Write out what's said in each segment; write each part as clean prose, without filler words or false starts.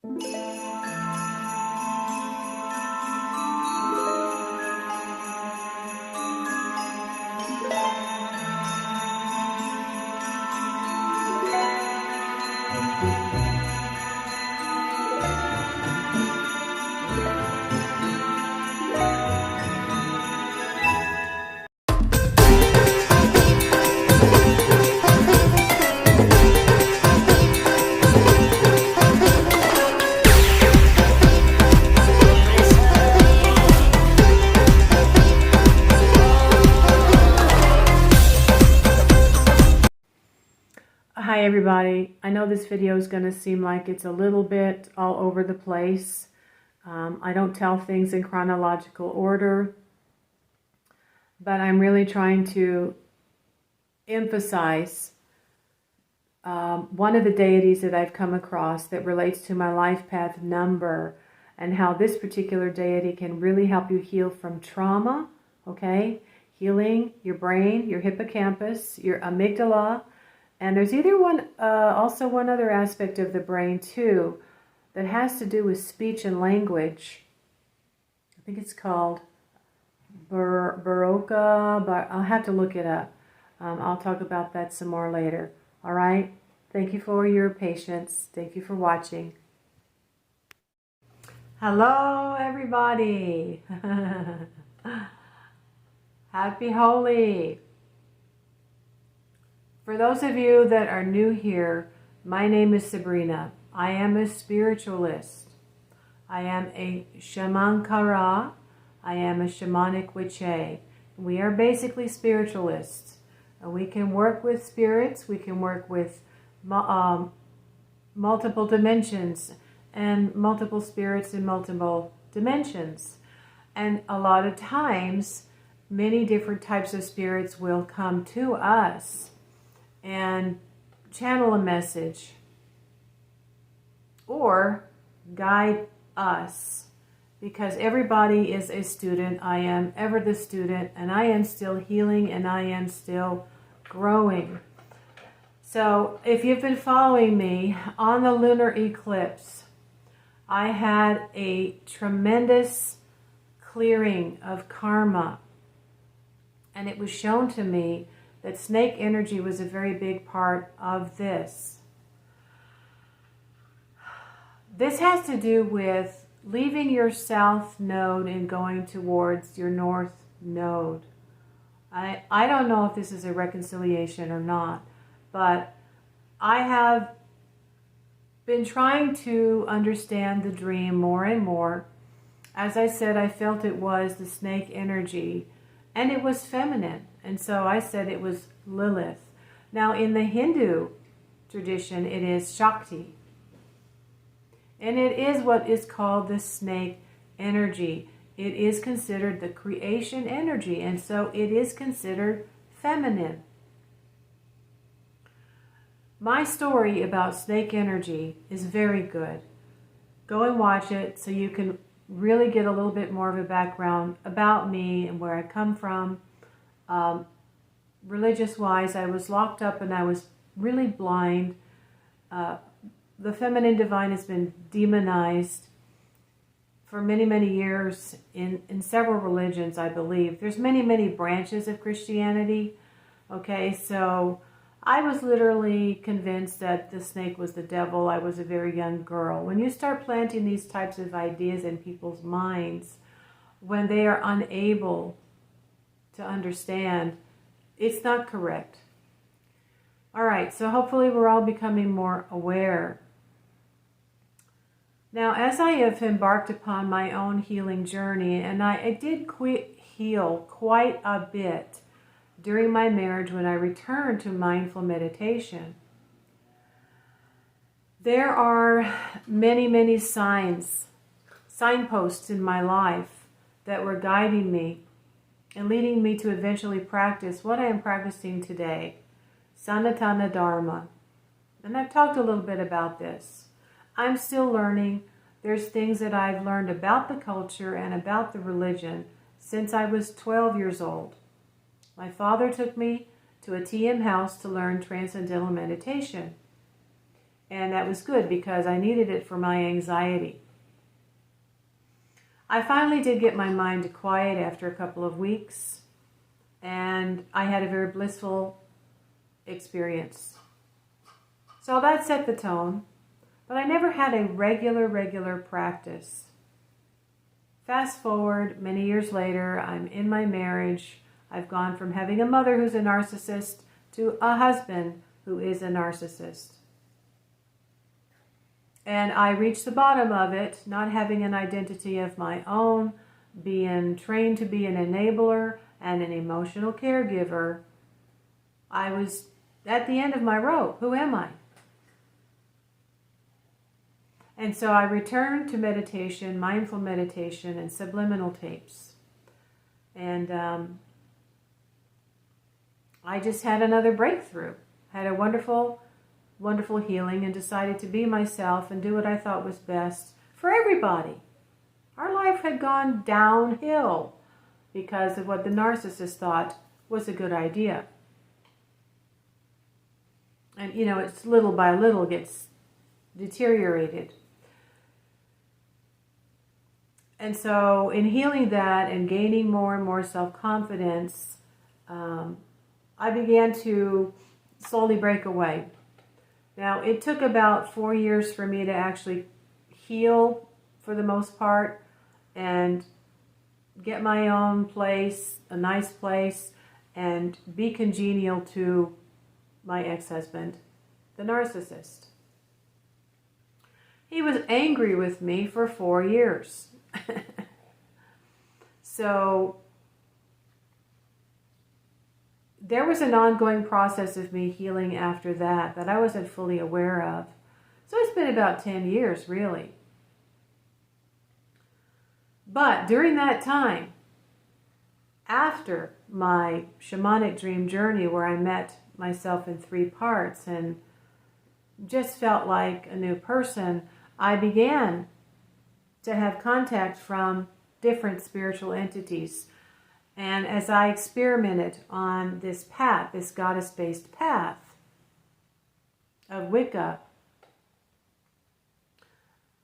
Hi everybody. I know this video is going to seem like it's a little bit all over the place. I don't tell things in chronological order, but I'm really trying to emphasize one of the deities that I've come across that relates to my life path number, and how this particular deity can really help you heal from trauma, okay? Healing your brain, your hippocampus, your amygdala. And there's also one other aspect of the brain too that has to do with speech and language. I think it's called Baroka, but I'll have to look it up. I'll talk about that some more later. All right? Thank you for your patience. Thank you for watching. Hello, everybody. Happy Holi. For those of you that are new here, my name is Sabrina. I am a spiritualist. I am a shamankara. I am a shamanic witche. We are basically spiritualists. We can work with spirits. We can work with multiple dimensions and multiple spirits in multiple dimensions. And a lot of times, many different types of spirits will come to us and channel a message or guide us, because everybody is a student. I am ever the student, and I am still healing, and I am still growing. So if you've been following me on the lunar eclipse, I had a tremendous clearing of karma, and it was shown to me that snake energy was a very big part of this. This has to do with leaving your south node and going towards your north node. I don't know if this is a reconciliation or not, but I have been trying to understand the dream more and more. As I said, I felt it was the snake energy, and it was feminine. And so I said it was Lilith. Now in the Hindu tradition, it is Shakti. And it is what is called the snake energy. It is considered the creation energy, and so it is considered feminine. My story about snake energy is very good. Go and watch it so you can really get a little bit more of a background about me and where I come from. Religious-wise, I was locked up and I was really blind. The feminine divine has been demonized for many, many years in several religions, I believe. There's many, many branches of Christianity. Okay, so I was literally convinced that the snake was the devil. I was a very young girl. When you start planting these types of ideas in people's minds, when they are unable to understand, it's not correct. All right, so hopefully we're all becoming more aware. Now, as I have embarked upon my own healing journey, and I did heal quite a bit during my marriage when I returned to mindful meditation, there are many, many signposts in my life that were guiding me and leading me to eventually practice what I am practicing today, Sanatana Dharma. And I've talked a little bit about this. I'm still learning. There's things that I've learned about the culture and about the religion since I was 12 years old. My father took me to a TM house to learn transcendental meditation. And that was good because I needed it for my anxiety. I finally did get my mind to quiet after a couple of weeks, and I had a very blissful experience. So that set the tone, but I never had a regular practice. Fast forward many years later, I'm in my marriage. I've gone from having a mother who's a narcissist to a husband who is a narcissist. And I reached the bottom of it, not having an identity of my own, being trained to be an enabler and an emotional caregiver. I was at the end of my rope. Who am I? And so I returned to meditation, mindful meditation, and subliminal tapes. And I just had another breakthrough. Had a wonderful healing, and decided to be myself and do what I thought was best for everybody. Our life had gone downhill because of what the narcissist thought was a good idea. And, it's little by little gets deteriorated. And so in healing that and gaining more and more self-confidence, I began to slowly break away. Now, it took about 4 years for me to actually heal for the most part and get my own place, a nice place, and be congenial to my ex-husband, the narcissist. He was angry with me for 4 years. So there was an ongoing process of me healing after that I wasn't fully aware of. So it's been about 10 years, really. But during that time, after my shamanic dream journey where I met myself in 3 parts and just felt like a new person, I began to have contact from different spiritual entities. And as I experimented on this path, this goddess-based path of Wicca,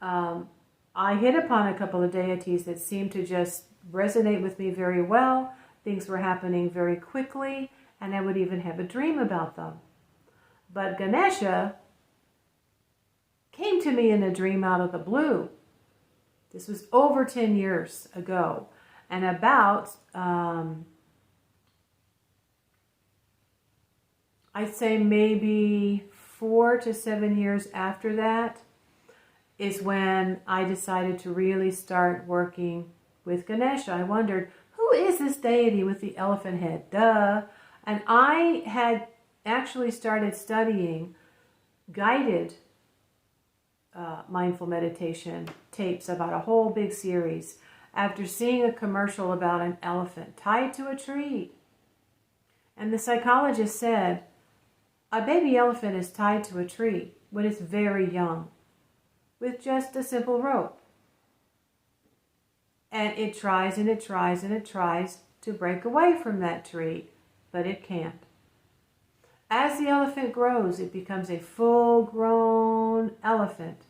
I hit upon a couple of deities that seemed to just resonate with me very well. Things were happening very quickly, and I would even have a dream about them. But Ganesha came to me in a dream out of the blue. This was over 10 years ago. And about, I'd say maybe 4 to 7 years after that is when I decided to really start working with Ganesha. I wondered, who is this deity with the elephant head? Duh. And I had actually started studying guided mindful meditation tapes about a whole big series after seeing a commercial about an elephant tied to a tree. And the psychologist said, a baby elephant is tied to a tree when it's very young with just a simple rope. And it tries and it tries and it tries to break away from that tree, but it can't. As the elephant grows, it becomes a full-grown elephant.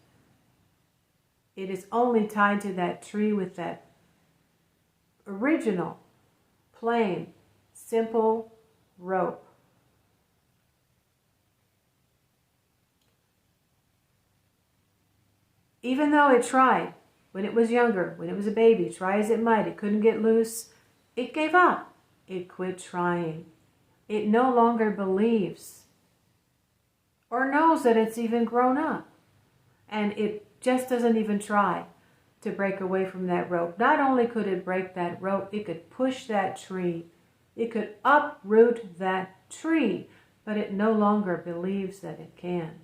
It is only tied to that tree with that original, plain, simple rope. Even though it tried, when it was younger, when it was a baby, try as it might, it couldn't get loose, it gave up. It quit trying. It no longer believes or knows that it's even grown up. And it just doesn't even try to break away from that rope. Not only could it break that rope, it could push that tree. It could uproot that tree, but it no longer believes that it can.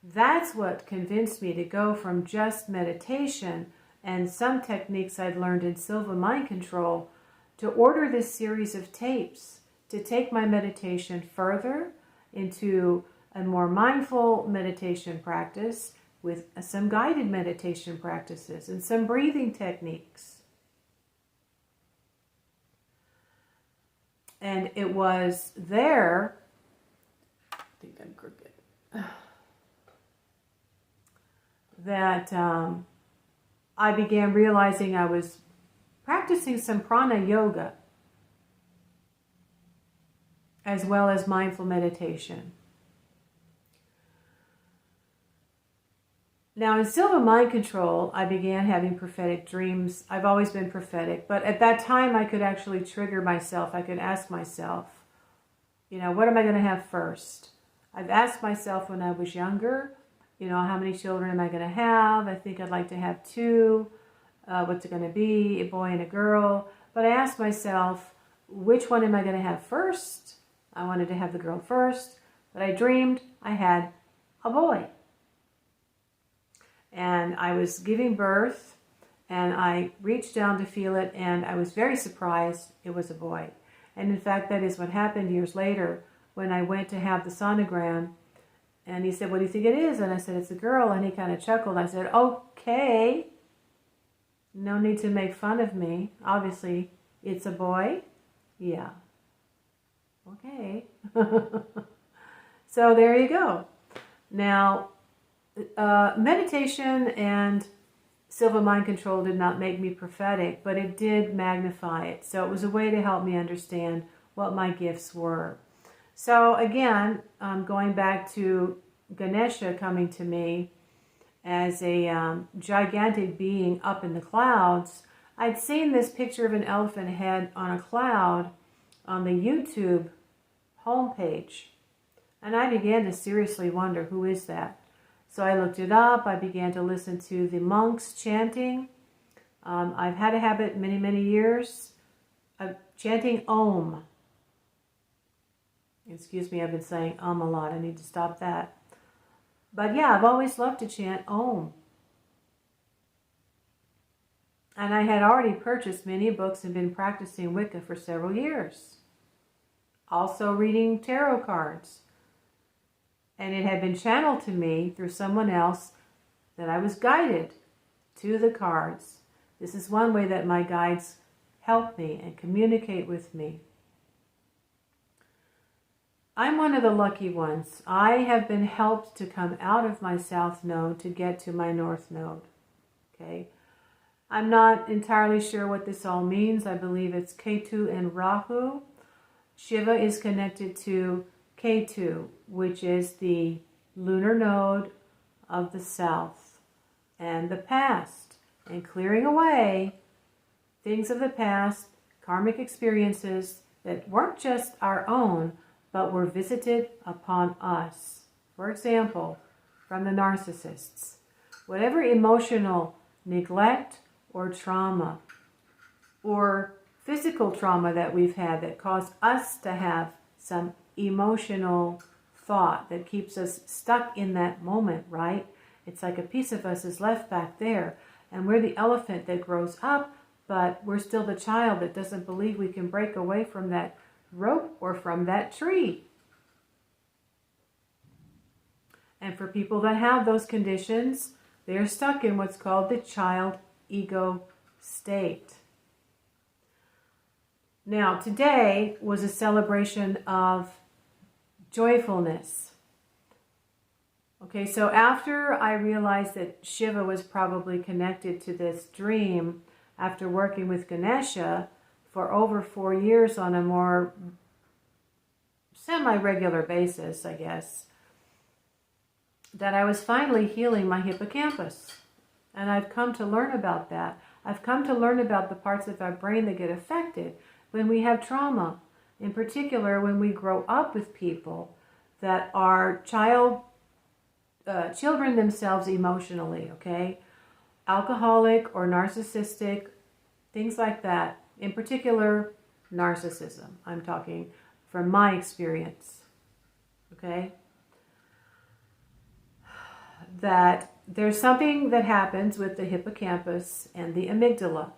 That's what convinced me to go from just meditation and some techniques I'd learned in Silva Mind Control to order this series of tapes to take my meditation further into a more mindful meditation practice with some guided meditation practices and some breathing techniques. And it was there, I think I'm crooked. that I began realizing I was practicing some prana yoga as well as mindful meditation. Now in Silva Mind Control, I began having prophetic dreams. I've always been prophetic, but at that time I could actually trigger myself. I could ask myself, you know, what am I going to have first? I've asked myself when I was younger, you know, how many children am I going to have? I think I'd like to have 2. What's it going to be? A boy and a girl. But I asked myself, which one am I going to have first? I wanted to have the girl first, but I dreamed I had a boy. And I was giving birth, and I reached down to feel it, and I was very surprised it was a boy. And in fact, that is what happened years later when I went to have the sonogram. And he said, what do you think it is? And I said, it's a girl. And he kind of chuckled. I said, okay. No need to make fun of me. Obviously, it's a boy. Yeah. Okay. So there you go. Now, meditation and Silva Mind Control did not make me prophetic, but it did magnify it. So it was a way to help me understand what my gifts were. So again, going back to Ganesha coming to me as a gigantic being up in the clouds, I'd seen this picture of an elephant head on a cloud on the YouTube homepage. And I began to seriously wonder, who is that? So I looked it up. I began to listen to the monks chanting. I've had a habit many, many years of chanting Om. Excuse me, I've been saying a lot. I need to stop that. But yeah, I've always loved to chant Om. And I had already purchased many books and been practicing Wicca for several years. Also reading tarot cards. And it had been channeled to me through someone else that I was guided to the cards. This is one way that my guides help me and communicate with me. I'm one of the lucky ones. I have been helped to come out of my south node to get to my north node. Okay? I'm not entirely sure what this all means. I believe it's Ketu and Rahu. Shiva is connected to Ketu, which is the lunar node of the south and the past, and clearing away things of the past, karmic experiences that weren't just our own, but were visited upon us. For example, from the narcissists. Whatever emotional neglect or trauma or physical trauma that we've had that caused us to have some emotional thought that keeps us stuck in that moment, right? It's like a piece of us is left back there, and we're the elephant that grows up, but we're still the child that doesn't believe we can break away from that rope or from that tree. And for people that have those conditions, they're stuck in what's called the child ego state. Now, today was a celebration of joyfulness. Okay, so after I realized that Shiva was probably connected to this dream, after working with Ganesha for over 4 years on a more semi-regular basis, I guess, that I was finally healing my hippocampus. And I've come to learn about that. I've come to learn about the parts of our brain that get affected when we have trauma. In particular, when we grow up with people that are children themselves emotionally, okay? Alcoholic or narcissistic, things like that. In particular, narcissism. I'm talking from my experience, okay? That there's something that happens with the hippocampus and the amygdala.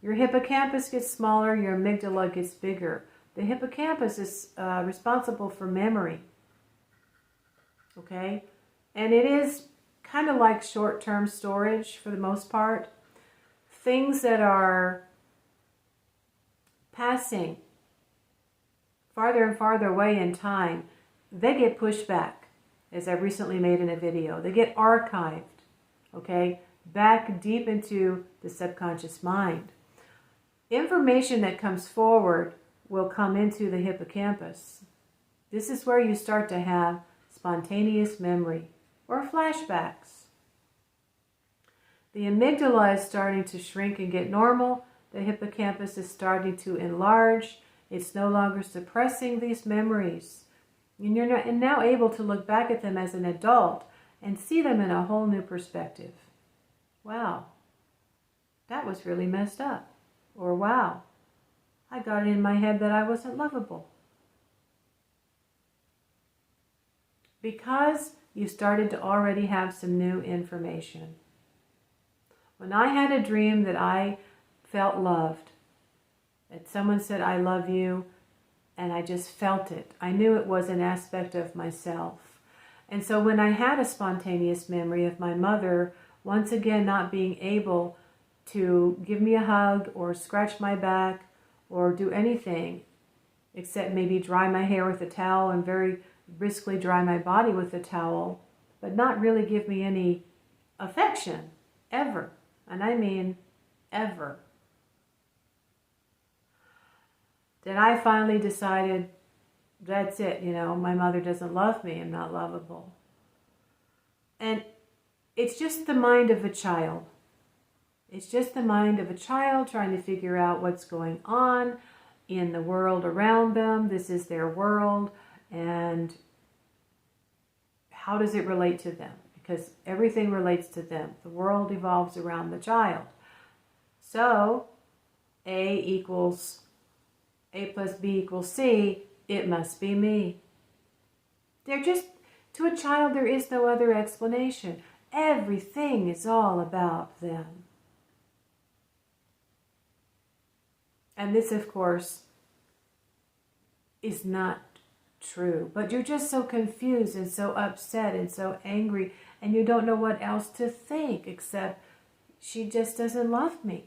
Your hippocampus gets smaller, your amygdala gets bigger. The hippocampus is responsible for memory, okay? And it is kind of like short-term storage for the most part. Things that are passing farther and farther away in time, they get pushed back, as I recently made in a video. They get archived. okay? Back deep into the subconscious mind. Information that comes forward will come into the hippocampus. This is where you start to have spontaneous memory or flashbacks. The amygdala is starting to shrink and get normal. The hippocampus is starting to enlarge. It's no longer suppressing these memories. And you're now able to look back at them as an adult and see them in a whole new perspective. Wow, that was really messed up. Or wow, I got it in my head that I wasn't lovable. Because you started to already have some new information. When I had a dream that I felt loved, that someone said, I love you, and I just felt it. I knew it was an aspect of myself. And so when I had a spontaneous memory of my mother, once again not being able to give me a hug or scratch my back or do anything except maybe dry my hair with a towel and very briskly dry my body with a towel, but not really give me any affection, ever. And I mean ever. Then I finally decided, that's it, my mother doesn't love me, I'm not lovable. And it's just the mind of a child. It's just the mind of a child trying to figure out what's going on in the world around them. This is their world, and how does it relate to them? Because everything relates to them. The world evolves around the child. So, A plus B equals C, it must be me. To a child, there is no other explanation. Everything is all about them. And this, of course, is not true. But you're just so confused and so upset and so angry, and you don't know what else to think except she just doesn't love me.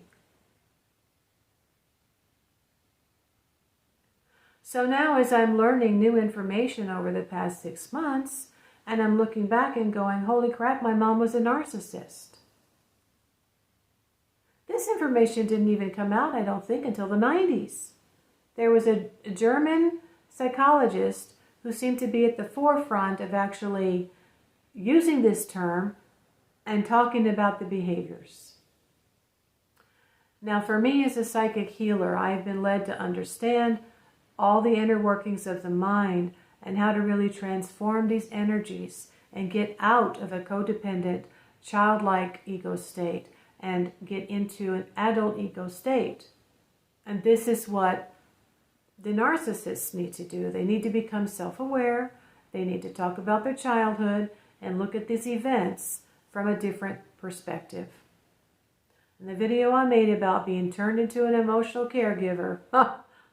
So now as I'm learning new information over the past 6 months, and I'm looking back and going, holy crap, my mom was a narcissist. This information didn't even come out, I don't think, until the 90s. There was a German psychologist who seemed to be at the forefront of actually using this term and talking about the behaviors. Now, for me as a psychic healer, I've been led to understand all the inner workings of the mind and how to really transform these energies and get out of a codependent, childlike ego state and get into an adult ego state. And this is what the narcissists need to do. They need to become self-aware. They need to talk about their childhood and look at these events from a different perspective. And the video I made about being turned into an emotional caregiver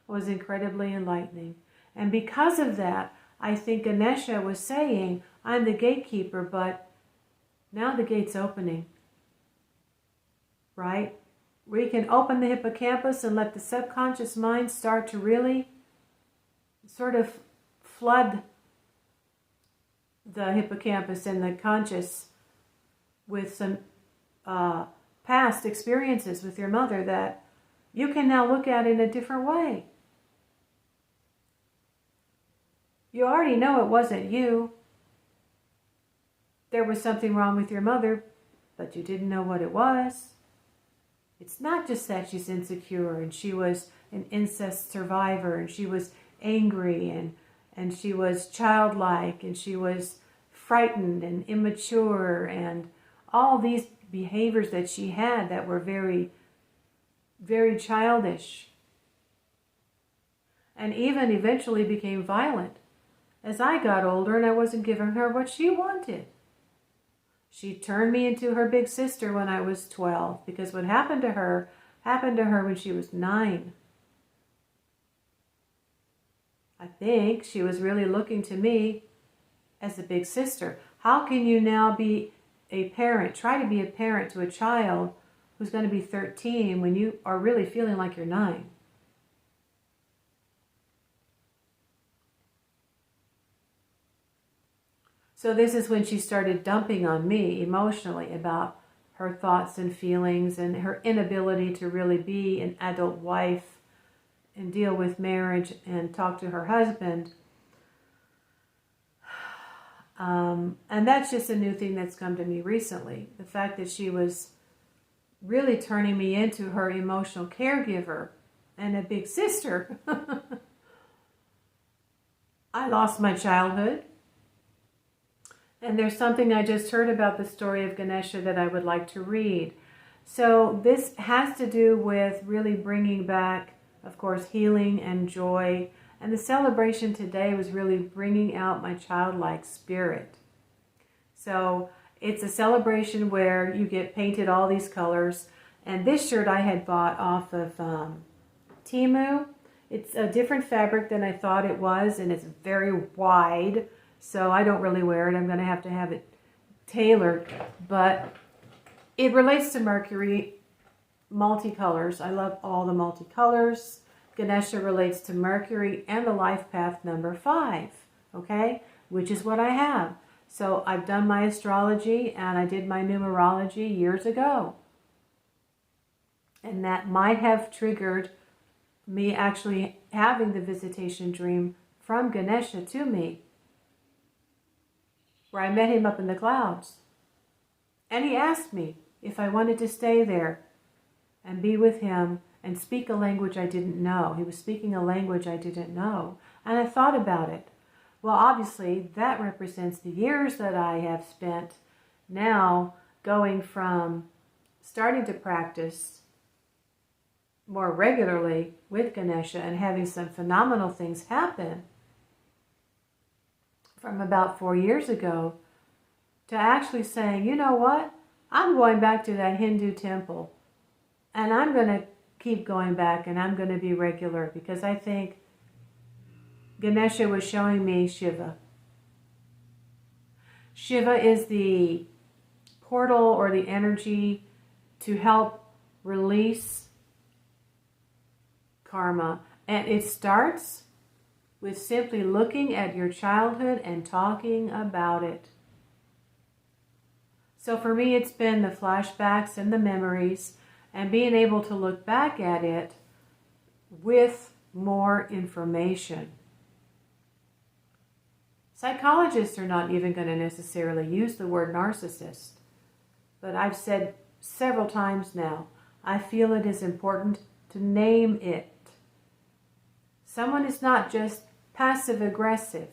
was incredibly enlightening. And because of that, I think Ganesha was saying, I'm the gatekeeper, but now the gate's opening. Right? We can open the hippocampus and let the subconscious mind start to really sort of flood the hippocampus and the conscious with some past experiences with your mother that you can now look at in a different way. You already know it wasn't you. There was something wrong with your mother, but you didn't know what it was. It's not just that she's insecure and she was an incest survivor and she was angry and she was childlike and she was frightened and immature and all these behaviors that she had that were very, very childish. And even eventually became violent as I got older and I wasn't giving her what she wanted. She turned me into her big sister when I was 12 because what happened to her when she was 9. I think she was really looking to me as a big sister. How can you now be a parent, try to be a parent to a child who's going to be 13 when you are really feeling like you're 9? So this is when she started dumping on me emotionally about her thoughts and feelings and her inability to really be an adult wife and deal with marriage and talk to her husband. And that's just a new thing that's come to me recently. The fact that she was really turning me into her emotional caregiver and a big sister. I lost my childhood. And there's something I just heard about the story of Ganesha that I would like to read. So this has to do with really bringing back, of course, healing and joy. And the celebration today was really bringing out my childlike spirit. So it's a celebration where you get painted all these colors. And this shirt I had bought off of Temu. It's a different fabric than I thought it was, and it's very wide. So I don't really wear it. I'm going to have it tailored. But it relates to Mercury, multicolors. I love all the multicolors. Ganesha relates to Mercury and the life path number 5, okay? Which is what I have. So I've done my astrology and I did my numerology years ago. And that might have triggered me actually having the visitation dream from Ganesha to me, where I met him up in the clouds. And he asked me if I wanted to stay there and be with him and speak a language I didn't know. He was speaking a language I didn't know. And I thought about it. Well, obviously, that represents the years that I have spent now going from starting to practice more regularly with Ganesha and having some phenomenal things happen from about 4 years ago to actually saying, you know what? I'm going back to that Hindu temple and I'm going to keep going back and I'm going to be regular because I think Ganesha was showing me Shiva. Shiva is the portal or the energy to help release karma. And it starts with simply looking at your childhood and talking about it. So for me, it's been the flashbacks and the memories and being able to look back at it with more information. Psychologists are not even going to necessarily use the word narcissist, but I've said several times now, I feel it is important to name it. Someone is not just passive-aggressive,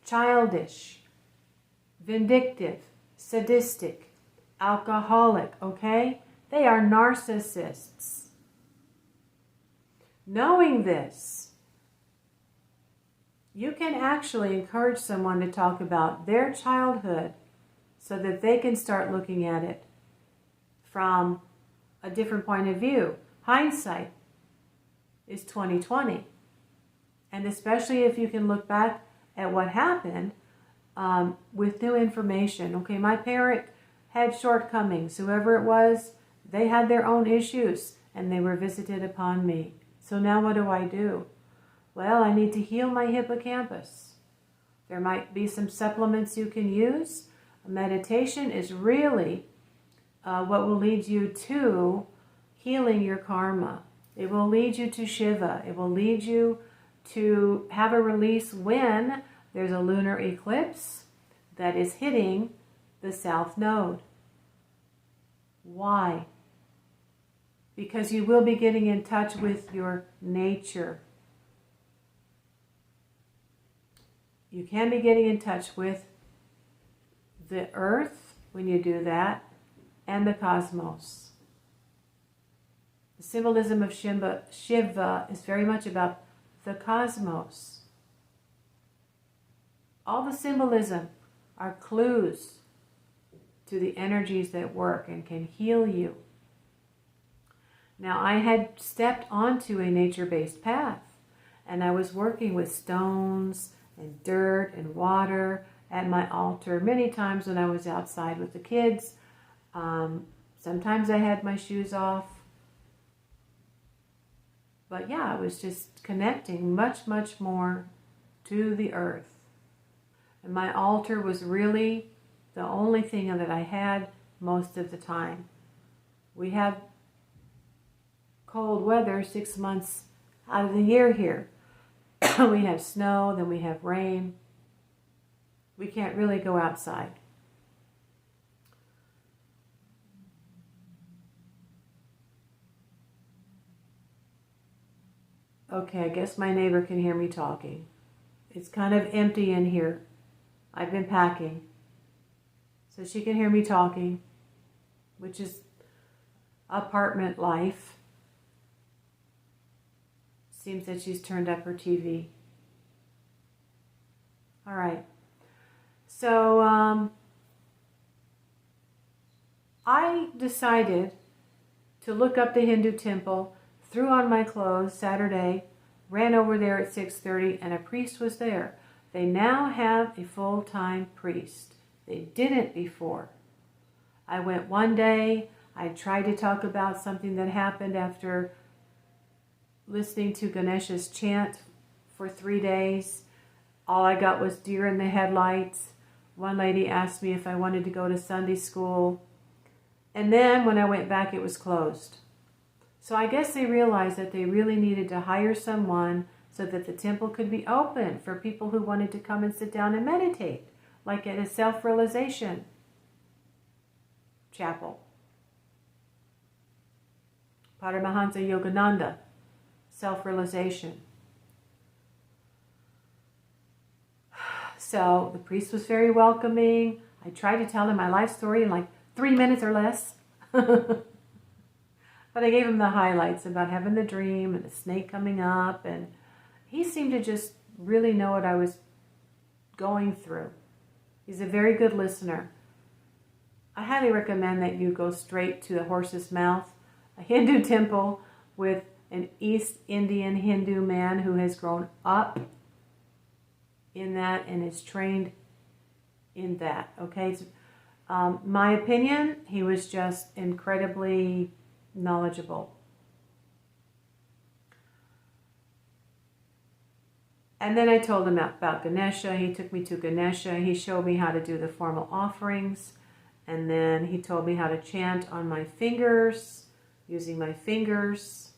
childish, vindictive, sadistic, alcoholic, okay? They are narcissists. Knowing this, you can actually encourage someone to talk about their childhood so that they can start looking at it from a different point of view. Hindsight is 20/20. And especially if you can look back at what happened with new information. Okay, my parent had shortcomings. Whoever it was, they had their own issues and they were visited upon me. So now what do? Well, I need to heal my hippocampus. There might be some supplements you can use. Meditation is really what will lead you to healing your karma. It will lead you to Shiva. It will lead you to have a release when there's a lunar eclipse that is hitting the South Node. Why? Because you will be getting in touch with your nature. You can be getting in touch with the earth when you do that, and the cosmos. The symbolism of Shiva is very much about the cosmos. All the symbolism are clues to the energies that work and can heal you. Now, I had stepped onto a nature-based path, and I was working with stones and dirt and water at my altar many times when I was outside with the kids. Sometimes I had my shoes off. But yeah, I was just connecting much, much more to the earth. And my altar was really the only thing that I had most of the time. We have cold weather 6 months out of the year here. We have snow, then we have rain. We can't really go outside. Okay, I guess my neighbor can hear me talking. It's kind of empty in here. I've been packing. So she can hear me talking, which is apartment life. Seems that she's turned up her TV. All right. So I decided to look up the Hindu temple, threw on my clothes Saturday, ran over there at 6:30, and a priest was there. They now have a full-time priest. They didn't before. I went one day. I tried to talk about something that happened after listening to Ganesha's chant for 3 days. All I got was deer in the headlights. One lady asked me if I wanted to go to Sunday school. And then when I went back, it was closed. So I guess they realized that they really needed to hire someone so that the temple could be open for people who wanted to come and sit down and meditate, like at a self-realization chapel. Paramahansa Yogananda, self-realization. So the priest was very welcoming. I tried to tell him my life story in like 3 minutes or less. But I gave him the highlights about having the dream and the snake coming up. And he seemed to just really know what I was going through. He's a very good listener. I highly recommend that you go straight to the horse's mouth, a Hindu temple with an East Indian Hindu man who has grown up in that and is trained in that. Okay, so, my opinion, he was just incredibly knowledgeable. And then I told him about Ganesha. He took me to Ganesha. He showed me how to do the formal offerings. And then he told me how to chant on my fingers, using my fingers.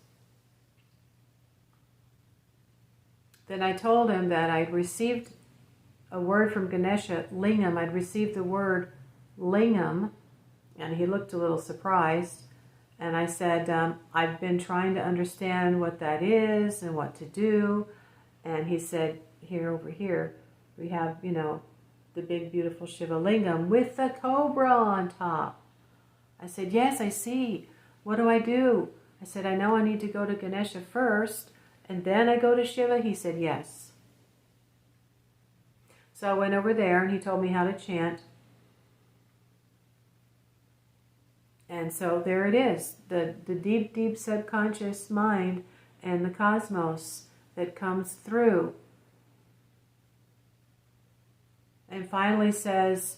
Then I told him that I'd received a word from Ganesha, lingam. I'd received the word lingam, and he looked a little surprised. And I said, I've been trying to understand what that is and what to do. And he said, over here, we have, the big, beautiful Shiva lingam with the cobra on top. I said, yes, I see. What do I do? I said, I know I need to go to Ganesha first, and then I go to Shiva. He said, yes. So I went over there, and he told me how to chant. And so there it is, the deep, deep subconscious mind and the cosmos that comes through. And finally says,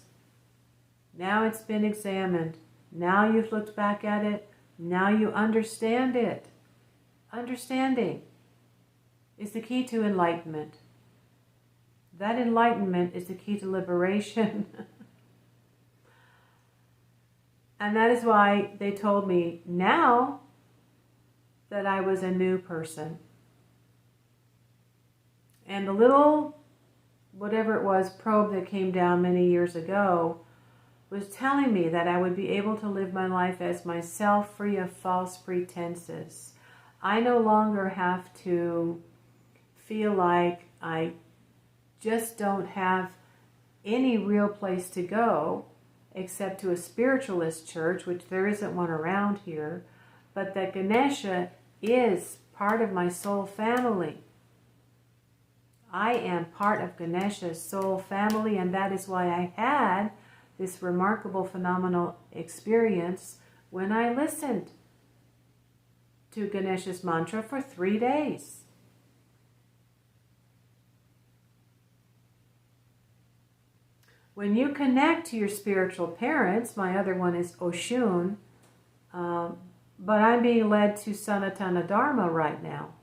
now it's been examined. Now you've looked back at it. Now you understand it. Understanding is the key to enlightenment. That enlightenment is the key to liberation. And that is why they told me now that I was a new person. And the little, whatever it was, probe that came down many years ago was telling me that I would be able to live my life as myself, free of false pretenses. I no longer have to feel like I just don't have any real place to go except to a spiritualist church, which there isn't one around here, but that Ganesha is part of my soul family. I am part of Ganesha's soul family, and that is why I had this remarkable, phenomenal experience when I listened to Ganesha's mantra for 3 days. When you connect to your spiritual parents, my other one is Oshun, but I'm being led to Sanatana Dharma right now.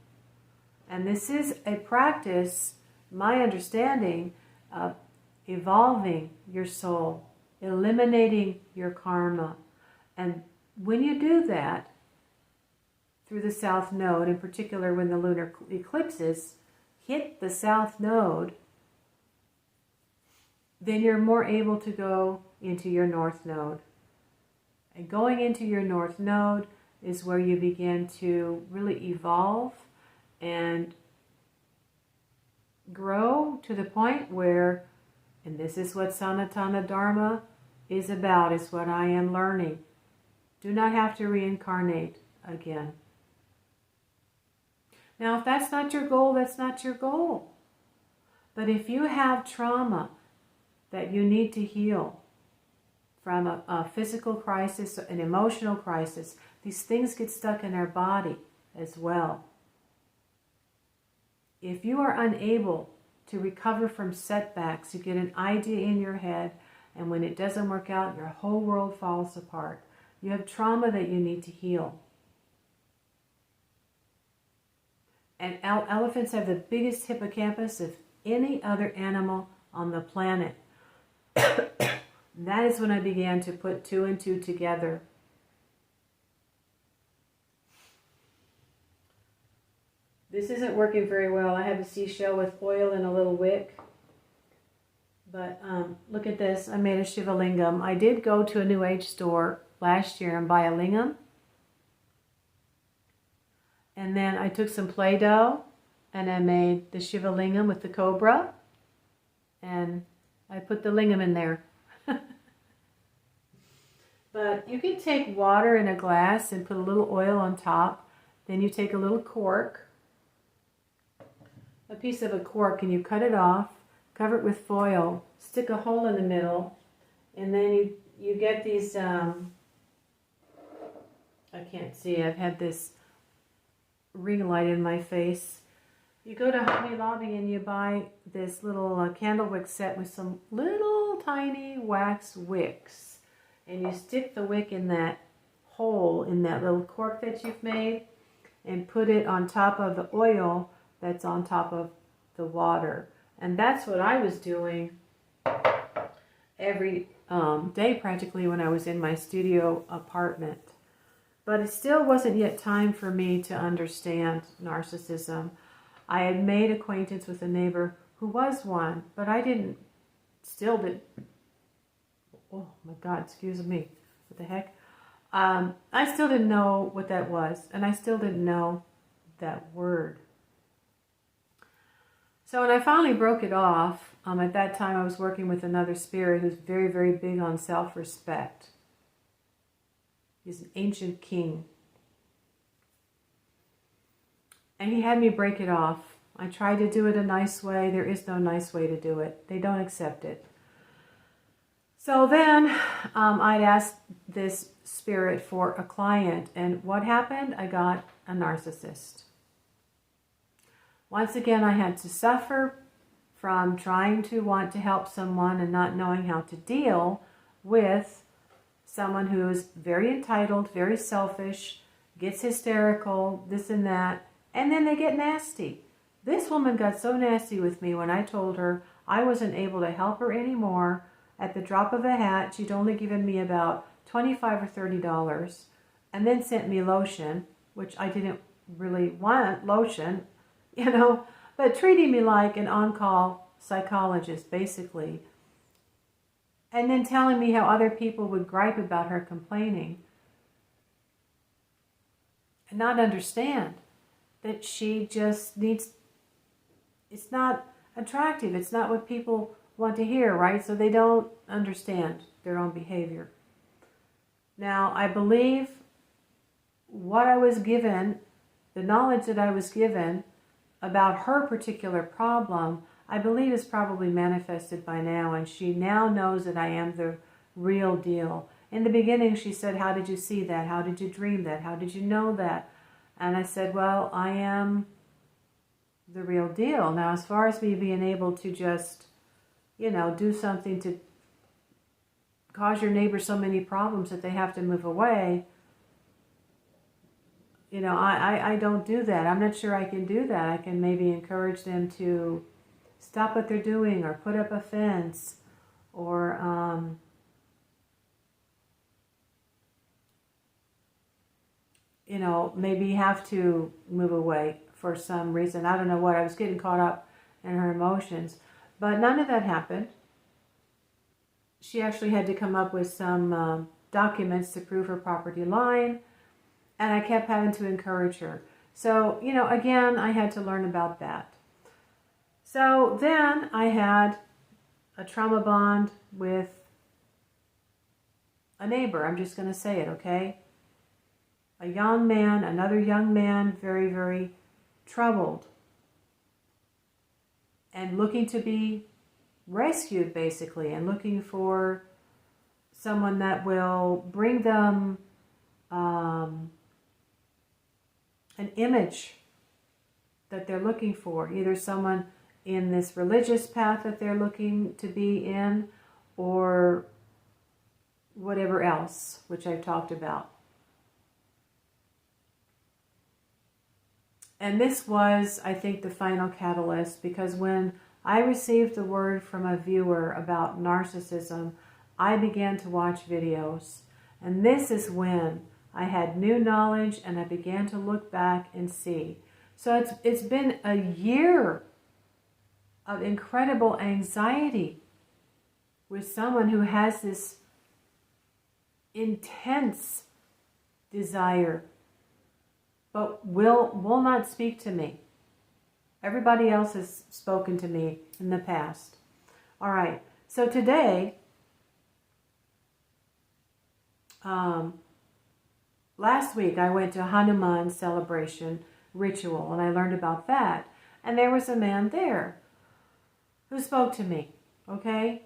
And this is a practice, my understanding, of evolving your soul, eliminating your karma, and when you do that, through the south node, in particular when the lunar eclipses hit the south node, then you're more able to go into your north node. And going into your north node is where you begin to really evolve and grow to the point where, and this is what Sanatana Dharma is about, is what I am learning. Do not have to reincarnate again. Now, if that's not your goal, that's not your goal. But if you have trauma that you need to heal from a physical crisis, an emotional crisis, these things get stuck in our body as well. If you are unable to recover from setbacks, you get an idea in your head, and when it doesn't work out, your whole world falls apart. You have trauma that you need to heal. And elephants have the biggest hippocampus of any other animal on the planet. That is when I began to put two and two together. This isn't working very well. I have a seashell with oil and a little wick. But look at this. I made a Shiva Lingam. I did go to a New Age store last year and buy a lingam. And then I took some Play-Doh and I made the Shiva Lingam with the cobra. And I put the lingam in there. But you can take water in a glass and put a little oil on top. Then you take a little cork, a piece of a cork, and you cut it off, cover it with foil, stick a hole in the middle, and then you get these, I can't see, I've had this ring light in my face. You go to Hobby Lobby and you buy this little candle wick set with some little tiny wax wicks. And you stick the wick in that hole, in that little cork that you've made, and put it on top of the oil that's on top of the water. And that's what I was doing every day practically when I was in my studio apartment. But it still wasn't yet time for me to understand narcissism. I had made acquaintance with a neighbor who was one, but I still didn't, oh my God, excuse me, what the heck? I still didn't know what that was, and I still didn't know that word. So when I finally broke it off, at that time I was working with another spirit who's very, very big on self-respect. He's an ancient king. And he had me break it off. I tried to do it a nice way. There is no nice way to do it. They don't accept it. So then I'd asked this spirit for a client. And what happened? I got a narcissist. Once again, I had to suffer from trying to want to help someone and not knowing how to deal with someone who is very entitled, very selfish, gets hysterical, this and that, and then they get nasty. This woman got so nasty with me when I told her I wasn't able to help her anymore. At the drop of a hat, she'd only given me about $25 or $30, and then sent me lotion, which I didn't really want lotion, but treating me like an on-call psychologist, basically. And then telling me how other people would gripe about her complaining and not understand that she just needs, it's not attractive. It's not what people want to hear, right? So they don't understand their own behavior. Now, I believe what I was given, the knowledge that I was given about her particular problem, I believe is probably manifested by now, and she now knows that I am the real deal. In the beginning, she said, how did you see that? How did you dream that? How did you know that? And I said, well, I am the real deal. Now, as far as me being able to just, do something to cause your neighbor so many problems that they have to move away, I don't do that. I'm not sure I can do that. I can maybe encourage them to stop what they're doing or put up a fence or you know, maybe have to move away for some reason. I don't know what. I was getting caught up in her emotions. But none of that happened. She actually had to come up with some documents to prove her property line. And I kept having to encourage her. So, you know, again, I had to learn about that. So then I had a trauma bond with a neighbor. I'm just going to say it, okay? A young man, another young man, very, very troubled and looking to be rescued, basically, and looking for someone that will bring them an image that they're looking for, either someone in this religious path that they're looking to be in, or whatever else, which I've talked about. And this was, I think, the final catalyst, because when I received the word from a viewer about narcissism, I began to watch videos. And this is when I had new knowledge and I began to look back and see. So it's been a year of incredible anxiety with someone who has this intense desire, but will not speak to me. Everybody else has spoken to me in the past. All right, so today, last week I went to Hanuman celebration ritual and I learned about that. And there was a man there who spoke to me, okay?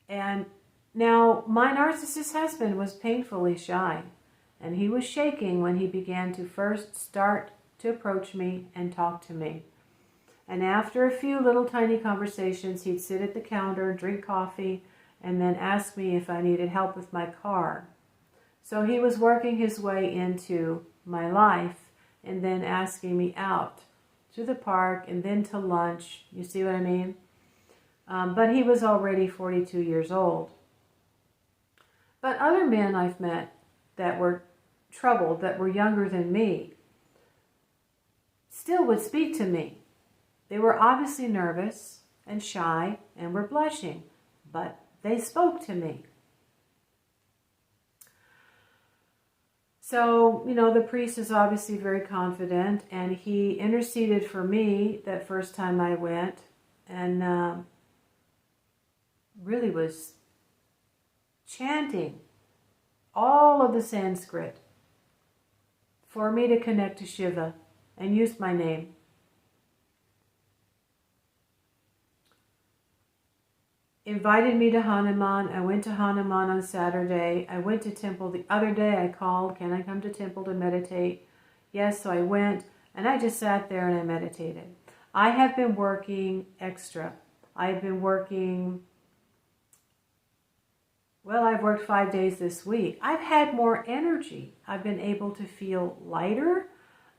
And now my narcissist husband was painfully shy. And he was shaking when he began to first start to approach me and talk to me. And after a few little tiny conversations, he'd sit at the counter, drink coffee, and then ask me if I needed help with my car. So he was working his way into my life and then asking me out to the park and then to lunch. You see what I mean? But he was already 42 years old. But other men I've met that were troubled, that were younger than me, still would speak to me. They were obviously nervous and shy and were blushing, but they spoke to me. So, you know, the priest is obviously very confident, and he interceded for me that first time I went, and really was chanting all of the Sanskrit for me to connect to Shiva and use my name. Invited me to Hanuman. I went to Hanuman on Saturday. I went to temple the other day. I called, can I come to temple to meditate? Yes, so I went, and I just sat there and I meditated. I have been working extra. I've been working, well, I've worked 5 days this week. I've had more energy. I've been able to feel lighter.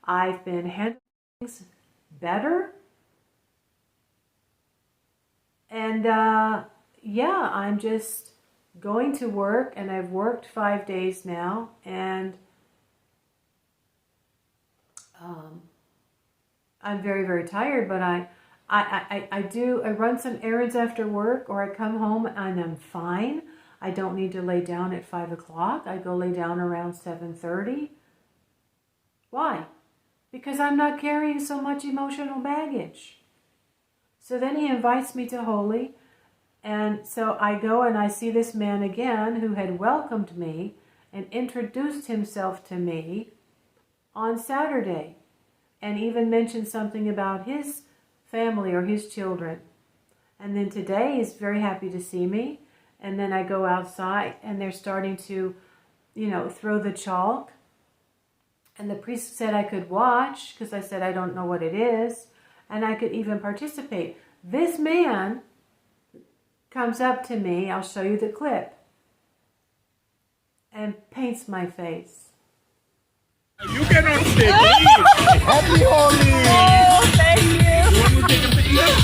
I've been handling things better. And yeah, I'm just going to work, and I've worked 5 days now, and I'm very, very tired, but I run some errands after work, or I come home and I'm fine. I don't need to lay down at 5 o'clock. I go lay down around 7:30. Why? Because I'm not carrying so much emotional baggage. So then he invites me to Holi, and so I go and I see this man again who had welcomed me and introduced himself to me on Saturday, and even mentioned something about his family or his children. And then today he's very happy to see me. And then I go outside and they're starting to, you know, throw the chalk. And the priest said I could watch, because I said I don't know what it is. And I could even participate. This man comes up to me, I'll show you the clip, and paints my face. You cannot stay, please. Happy Holi! Oh, thank you. You want me to take a picture?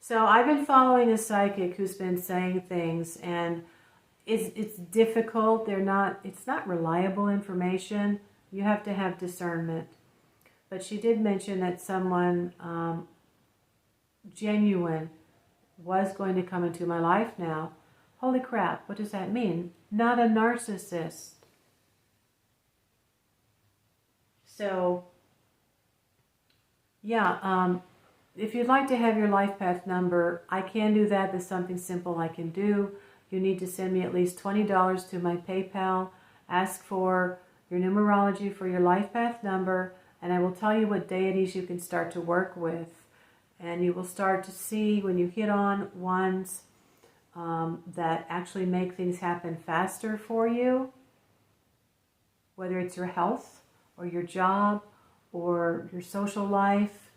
So I've been following a psychic who's been saying things, and it's difficult. It's not reliable information. You have to have discernment. But she did mention that someone genuine was going to come into my life now. Holy crap, what does that mean? Not a narcissist. So, yeah, if you'd like to have your life path number, I can do that. There's something simple I can do. You need to send me at least $20 to my PayPal. Ask for your numerology for your life path number, and I will tell you what deities you can start to work with. And you will start to see when you hit on ones that actually make things happen faster for you, whether it's your health or your job or your social life,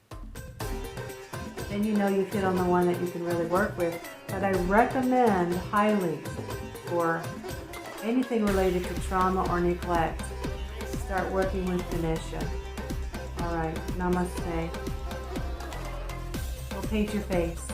then you know you've hit on the one that you can really work with. But I recommend highly for anything related to trauma or neglect, start working with Ganesha. All right, namaste. Go paint your face.